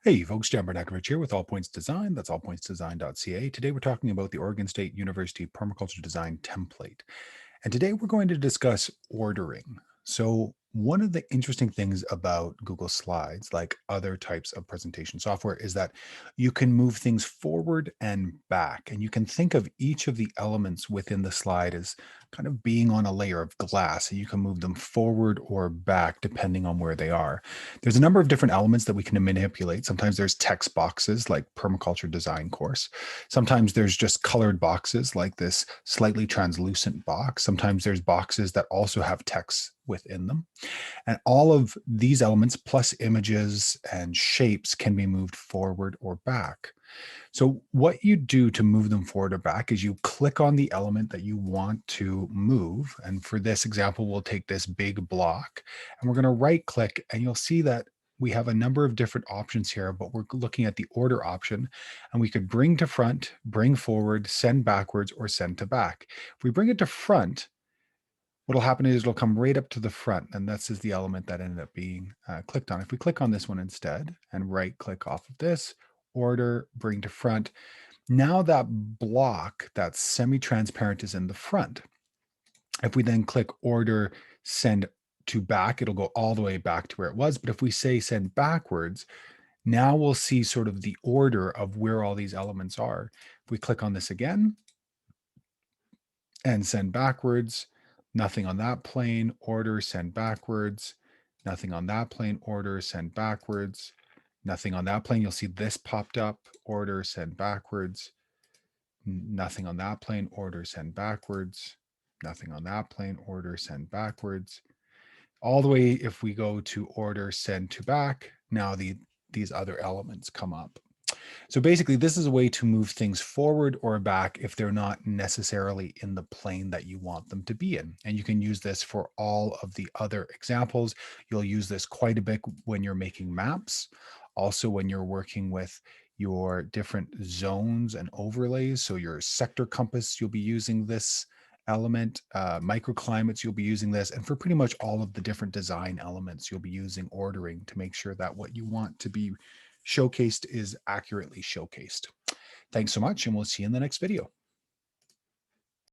Hey folks, Bernakevitch here with All Points Design. That's allpointsdesign.ca. Today we're talking about the Oregon State University Permaculture Design template. And today we're going to discuss ordering. So, one of the interesting things about Google Slides, like other types of presentation software, is that you can move things forward and back. And you can think of each of the elements within the slide as kind of being on a layer of glass. And you can move them forward or back depending on where they are. There's a number of different elements that we can manipulate. Sometimes there's text boxes like permaculture design course. Sometimes there's just colored boxes like this slightly translucent box. Sometimes there's boxes that also have text within them. And all of these elements plus images and shapes can be moved forward or back. So what you do to move them forward or back is you click on the element that you want to move. And for this example, we'll take this big block and we're going to right click, and you'll see that we have a number of different options here, but we're looking at the order option, and we could bring to front, bring forward, send backwards, or send to back. If we bring it to front, what'll happen is it'll come right up to the front, and this is the element that ended up being clicked on. If we click on this one instead and right click off of this, order, bring to front, now that block that's semi-transparent is in the front. If we then click order, send to back, it'll go all the way back to where it was. But if we say send backwards, now we'll see sort of the order of where all these elements are. If we click on this again and send backwards, nothing on that plane, order, send backwards, nothing on that plane, order, send backwards, nothing on that plane. You'll see this popped up, order, send backwards, nothing on that plane, order, send backwards, nothing on that plane, order, send backwards. All the way, if we go to order, send to back, now these other elements come up. So basically, this is a way to move things forward or back if they're not necessarily in the plane that you want them to be in. And you can use this for all of the other examples. You'll use this quite a bit when you're making maps, also when you're working with your different zones and overlays. So your sector compass, you'll be using this element, microclimates, you'll be using this, and for pretty much all of the different design elements, you'll be using ordering to make sure that what you want to be showcased is accurately showcased. Thanks so much, and we'll see you in the next video.